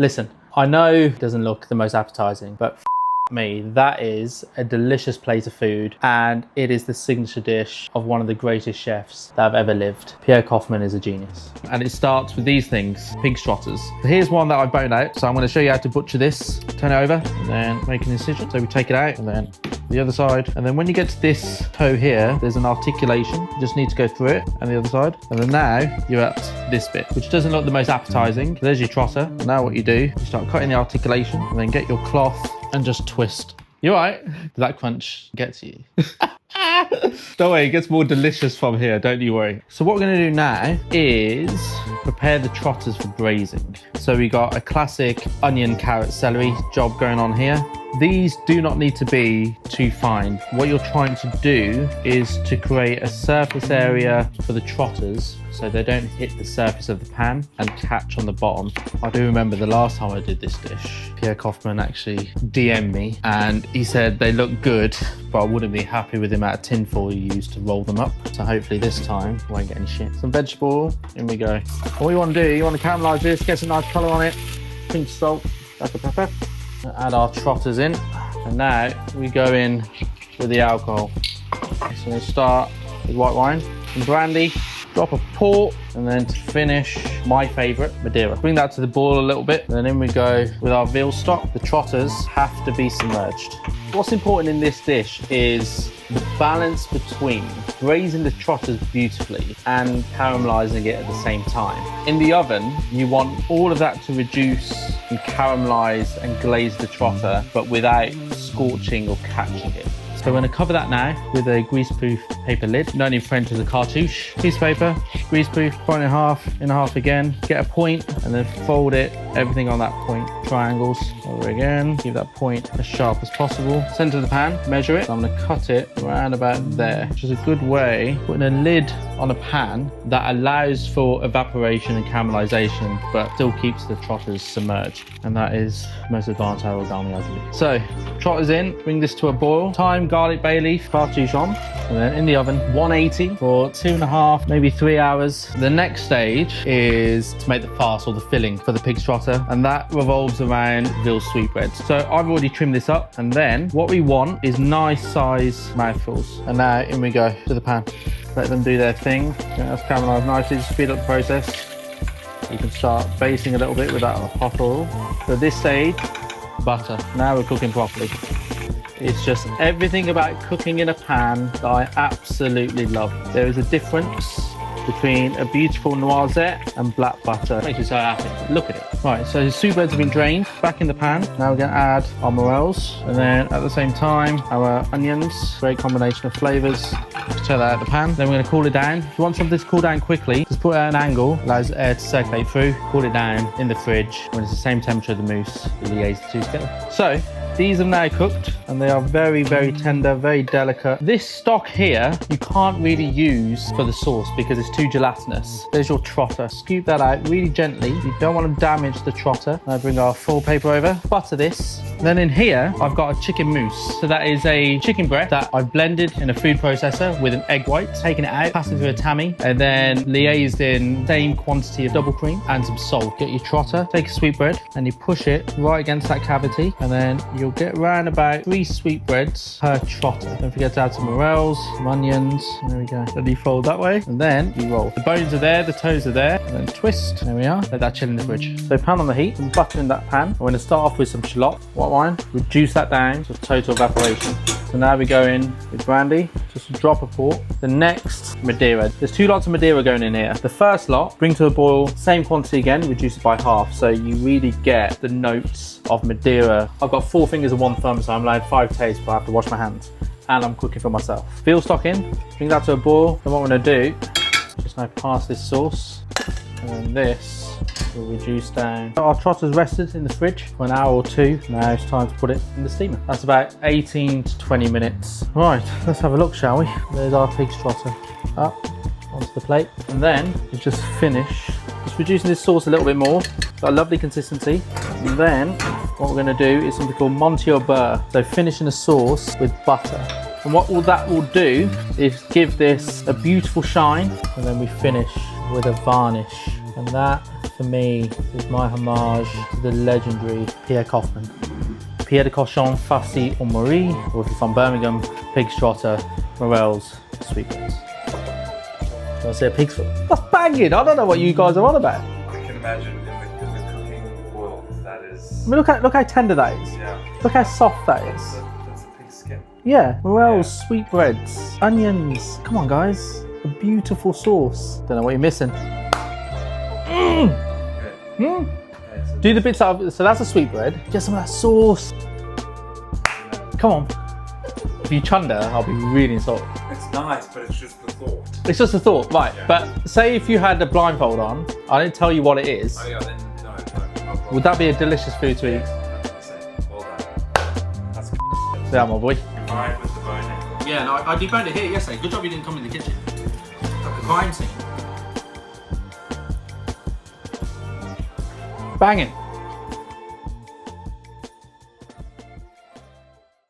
Listen, I know it doesn't look the most appetizing, but me, that is a delicious plate of food, and it is the signature dish of one of the greatest chefs that have ever lived. Pierre Koffmann is a genius. And it starts with these things, pig's trotters. So here's one that I've boned out, so I'm going to show you how to butcher this. Turn it over and then make an incision. So we take it out and then the other side, and then when you get to this toe here, there's an articulation. You just need to go through it, and the other side, and then now you're at this bit, which doesn't look the most appetizing. There's your trotter. And now what you do, you start cutting the articulation, and then get your cloth and just twist. You all right? That crunch gets you. Don't worry, it gets more delicious from here, don't you worry. So what we're going to do now is prepare the trotters for braising. So we got a classic onion, carrot, celery job going on here. These do not need to be too fine. What you're trying to do is to create a surface area for the trotters so they don't hit the surface of the pan and catch on the bottom. I do remember the last time I did this dish, Pierre Koffmann actually DM'd me and he said they look good, but I wouldn't be happy with the amount of tinfoil you used to roll them up. So hopefully this time we won't get any shit. Some vegetable, in we go. What you want to do, you want to caramelise this, get some nice colour on it, pinch of salt, black pepper. Add our trotters in, and now we go in with the alcohol. So we'll start with white wine, some brandy, drop of port, and then to finish, my favourite, Madeira. Bring that to the boil a little bit, and then in we go with our veal stock. The trotters have to be submerged. What's important in this dish is the balance between braising the trotters beautifully and caramelising it at the same time. In the oven, you want all of that to reduce and caramelise and glaze the trotter, but without scorching or catching it. So we're going to cover that now with a greaseproof paper lid, known in French as a cartouche. Piece of paper, greaseproof, point in half again, get a point and then fold it, everything on that point, triangles, over again, keep that point as sharp as possible. Center of the pan, measure it. So I'm going to cut it around about there, which is a good way, putting a lid on a pan that allows for evaporation and caramelization, but still keeps the trotters submerged. And that is the most advanced origami I can do. So, trotters in, bring this to a boil. Thyme, garlic, bay leaf, cartouche on, and then in the oven, 180 for 2.5, maybe 3 hours. The next stage is to make the farce or the filling for the pig's trotter, and that revolves around veal sweetbreads. So I've already trimmed this up, and then what we want is nice size mouthfuls. And now in we go to the pan. Let them do their thing. That's caramelised nicely to speed up the process. You can start basting a little bit with that hot oil. So at this stage, butter. Now we're cooking properly. It's just everything about cooking in a pan that I absolutely love. There is a difference between a beautiful noisette and black butter. Makes you so happy. Look at it. Right, so the sweetbreads have been drained, back in the pan. Now we're going to add our morels, and then at the same time, our onions. Great combination of flavours. Take that out of the pan. Then we're going to cool it down. If you want something to cool down quickly, just put it at an angle, allows air to circulate through. Cool it down in the fridge. When it's the same temperature of the mousse, you liaise the two together. So, these have now cooked and they are very, very tender, very delicate. This stock here, you can't really use for the sauce because it's too gelatinous. There's your trotter. Scoop that out really gently. You don't want to damage the trotter. Now bring our full paper over, butter this. Then in here, I've got a chicken mousse. So that is a chicken breast that I've blended in a food processor with an egg white, taken it out, passed it through a tammy, and then liaised in same quantity of double cream and some salt. Get your trotter, take a sweetbread, and you push it right against that cavity, and then you'll get around about 3 sweetbreads per trotter. Don't forget to add some morels, some onions. There we go. Then you fold that way, and then you roll. The bones are there, the toes are there, and then twist. There we are. Let that chill in the fridge. So pan on the heat, some butter in that pan. I'm going to start off with some shallot, white wine, reduce that down to total evaporation. So now we go in with brandy, just a drop of port. The next, Madeira. There's 2 lots of Madeira going in here. The first lot, bring to a boil, same quantity again, reduce it by half. So you really get the notes of Madeira. I've got 4 fingers and 1 thumb, so I'm allowed 5 tastes, but I have to wash my hands. And I'm cooking for myself. Veal stock in, bring that to a boil. Then what we're gonna do, just now pass this sauce, and then this will reduce down. Our trotter's rested in the fridge for an hour or 2. Now it's time to put it in the steamer. That's about 18 to 20 minutes. Right, let's have a look, shall we? There's our pig's trotter. Up onto the plate. And then we just finish, just reducing this sauce a little bit more. Got a lovely consistency. And then what we're going to do is something called Monty au beurre. So finishing the sauce with butter. And what all that will do is give this a beautiful shine. And then we finish with a varnish. And that for me is my homage to the legendary Pierre Koffmann. Pierre de cochon farci au Marie, or if you're from Birmingham, pig's trotter, morels, sweetbreads. Do I say a pig's foot? That's banging! I don't know what you guys are on about. I can imagine in the cooking world that is... I mean, look how tender that is. Yeah. Look how soft that is. That's a pig's skin. Yeah, morels, sweetbreads, onions. Come on, guys. A beautiful sauce. Don't know what you're missing. Do the bits out of, so that's a sweetbread. Get some of that sauce. Come on. If you chunder, I'll be really insulted. It's nice, but it's just the thought. It's just a thought, right? Yeah. But say if you had the blindfold on, I didn't tell you what it is. Oh yeah, then no. Would that be a delicious food to eat? 100%. Well done. That's good. Yeah, my boy. Fine with the bone in. Yeah, no, I deboned it here yesterday. Good job you didn't come in the kitchen. Like a crime scene. Banging.